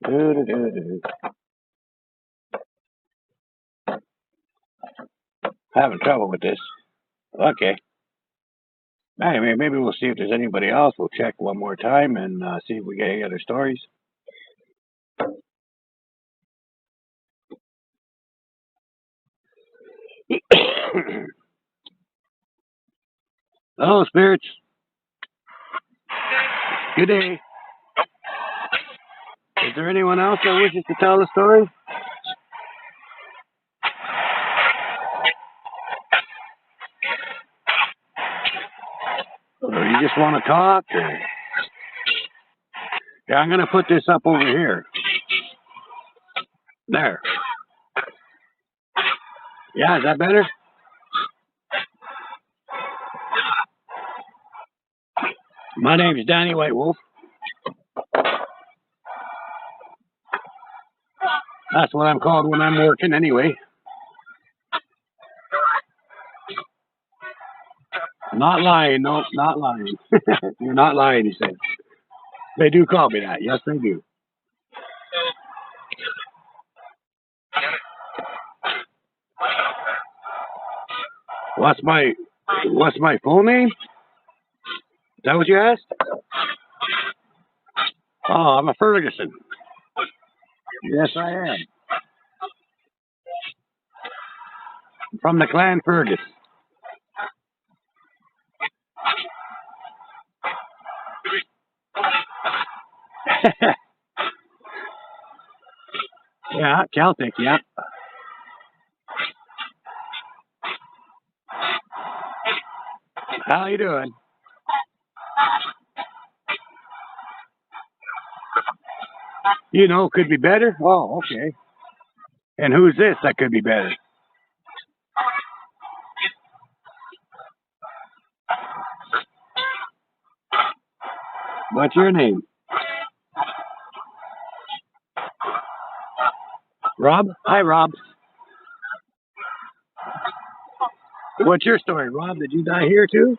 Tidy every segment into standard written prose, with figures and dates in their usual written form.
Do-do-do-do. Having trouble with this. Okay. Anyway, maybe we'll see if there's anybody else. We'll check one more time and see if we get any other stories. Hello, spirits. Good day. Is there anyone else that wishes to tell a story? Or you just want to talk? Or... Yeah, I'm going to put this up over here. There. Yeah, is that better? My name is Danny White Wolf. That's what I'm called when I'm working anyway. Not lying, no, not lying. You're not lying, he said. They do call me that. Yes, they do. What's my full name? Is that what you asked? Oh, I'm a Ferguson. Yes, I am. From the clan Fergus. Yeah, Celtic, yeah. How you doing? You know, could be better? Oh, okay. And who's this that could be better? What's your name? Rob? Hi, Rob. What's your story, Rob? Did you die here too?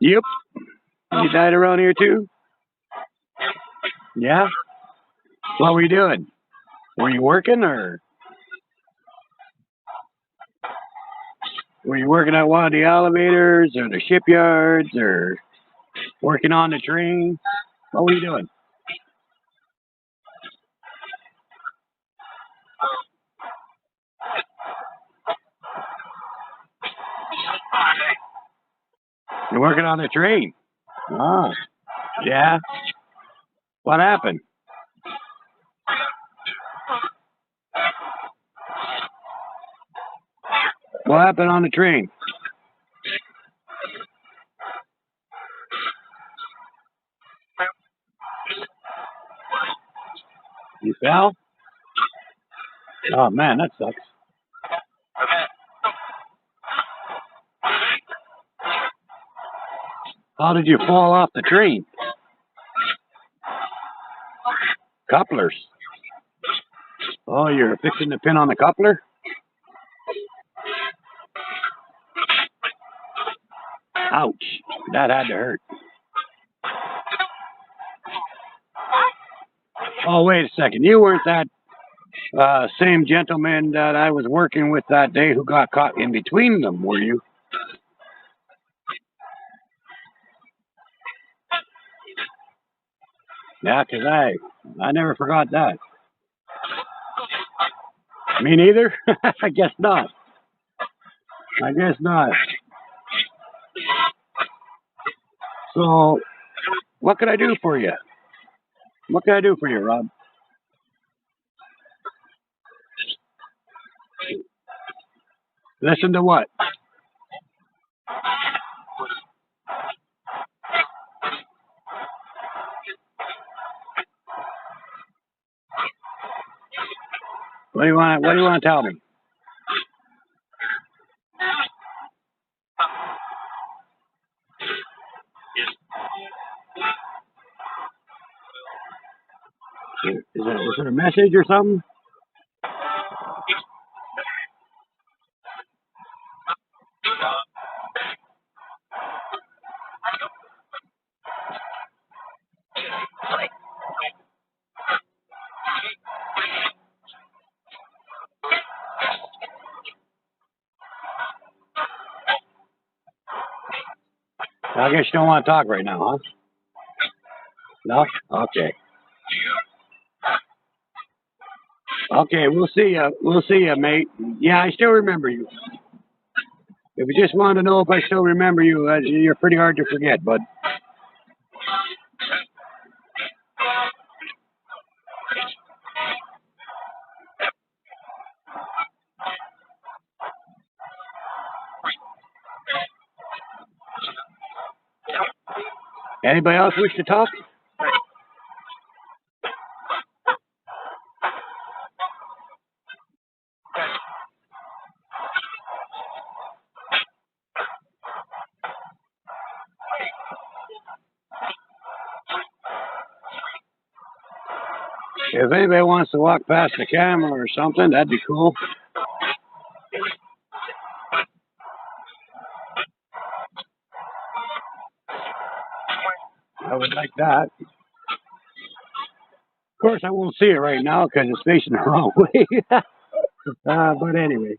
Yep. You died around here too? Yeah? What were you doing? Were you working or were you working at one of the elevators or the shipyards or working on the train? What were you doing? You're working on the train. Oh, yeah. What happened? What happened on the train? You fell? Oh man, that sucks. How did you fall off the train? Couplers. Oh, you're fixing the pin on the coupler? Ouch. That had to hurt. Oh, wait a second. You weren't that same gentleman that I was working with that day who got caught in between them, were you? Yeah, 'cause I never forgot that. Me neither? I guess not. I guess not. So, what can I do for you? What can I do for you, Rob? Listen to what? What do you want? What do you want to tell me? Is it a message or something? I guess you don't want to talk right now, huh? No? Okay. Okay, we'll see you. We'll see you, mate. Yeah, I still remember you. If you just wanted to know if I still remember you, you're pretty hard to forget, bud. Anybody else wish to talk? If anybody wants to walk past the camera or something, that'd be cool. I would like that. Of course, I won't see it right now because it's facing the wrong way. But anyway.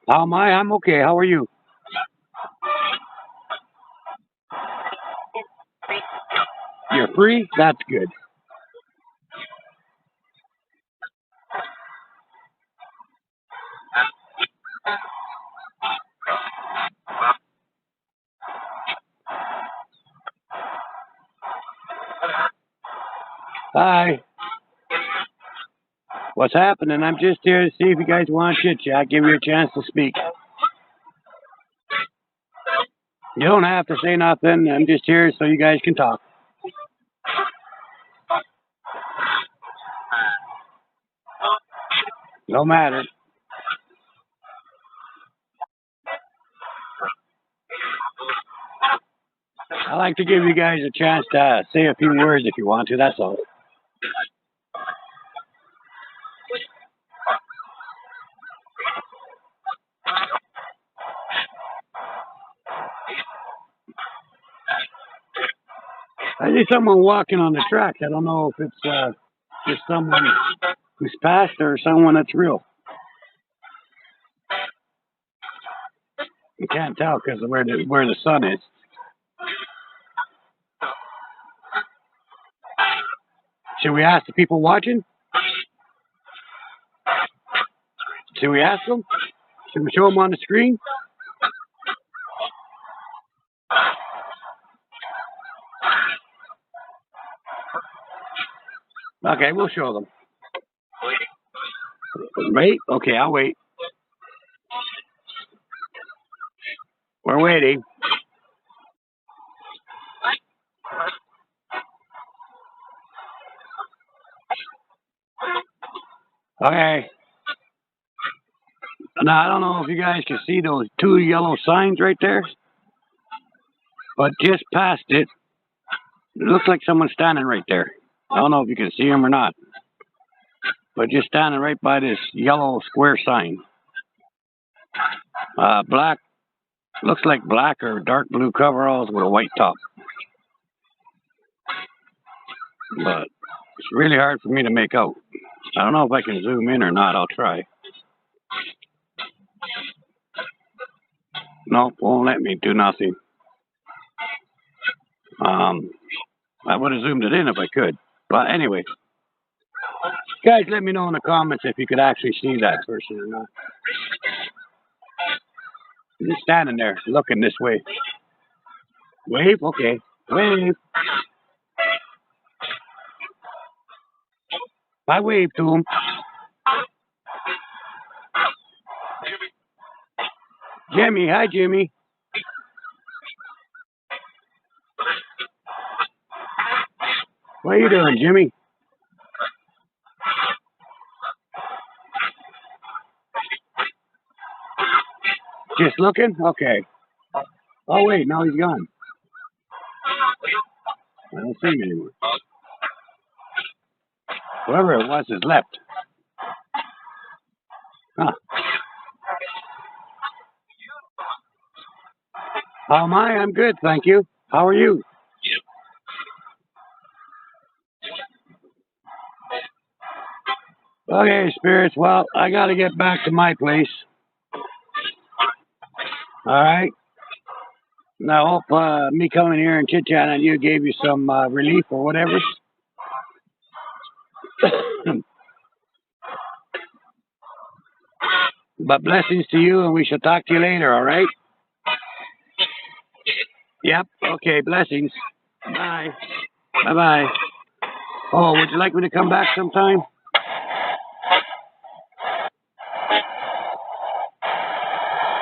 How am I? I'm okay. How are you? You're free? That's good. Hi. What's happening? I'm just here to see if you guys want to chit chat. Give you a chance to speak. You don't have to say nothing. I'm just here so you guys can talk. No matter. I like to give you guys a chance to say a few words if you want to. That's all. I see someone walking on the tracks. I don't know if it's just someone who's passed or someone that's real. You can't tell because of where the sun is. Should we ask the people watching? Should we ask them? Should we show them on the screen? Okay, we'll show them. Wait? Okay, I'll wait. We're waiting. Okay. Now, I don't know if you guys can see those two yellow signs right there, but just past it, it looks like someone's standing right there. I don't know if you can see them or not, but just standing right by this yellow square sign. Black, looks like black or dark blue coveralls with a white top. But it's really hard for me to make out. I don't know if I can zoom in or not. I'll try. Nope, won't let me do nothing. I would have zoomed it in if I could. But anyway, guys, let me know in the comments if you could actually see that person or not. I'm just standing there looking this way. Wave? Okay. Wave. I wave to him. Jimmy, hi Jimmy. What are you doing, Jimmy? Just looking? Okay. Oh wait, now he's gone. I don't see him anymore. Whoever it was has left. Huh. How am I? I'm good, thank you. How are you? Okay, spirits. Well, I got to get back to my place. All right. Now, I hope me coming here and chit chatting you gave you some relief or whatever. But blessings to you, and we shall talk to you later. All right. Yep. Okay. Blessings. Bye. Bye. Bye. Oh, would you like me to come back sometime?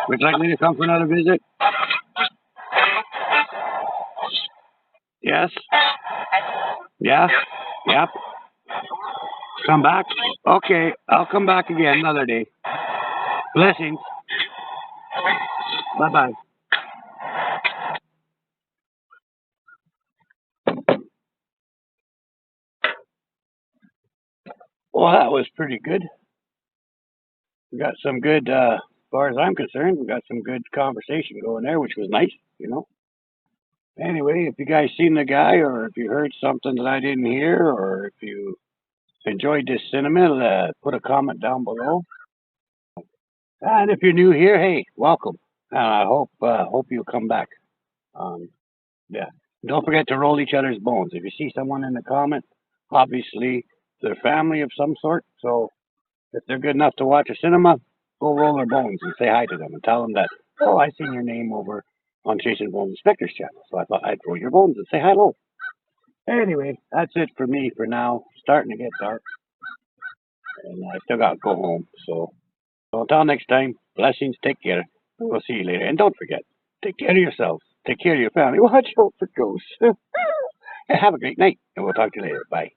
Would you like me to come for another visit? Yes. Yeah. Yep. Come back? Okay. I'll come back again another day. Blessings. Bye bye. Well, that was pretty good. We got some good, as far as I'm concerned, we got some good conversation going there, which was nice. Anyway, if you guys seen the guy, or if you heard something that I didn't hear, or if you enjoyed this cinema, put a comment down below. And if you're new here, hey, welcome. And I hope you'll come back. Um, yeah. Don't forget to roll each other's bones. If you see someone in the comment, obviously they're family of some sort. So if they're good enough to watch a cinema, go roll their bones and say hi to them and tell them that, oh, I seen your name over on Jason Bones' Specters channel. So I thought I'd roll your bones and say hello. Anyway, that's it for me for now. Starting to get dark, and I still got to go home. So until next time, blessings, take care. We'll see you later. And don't forget, take care of yourselves. Take care of your family. Watch out for ghosts. And have a great night, and we'll talk to you later. Bye.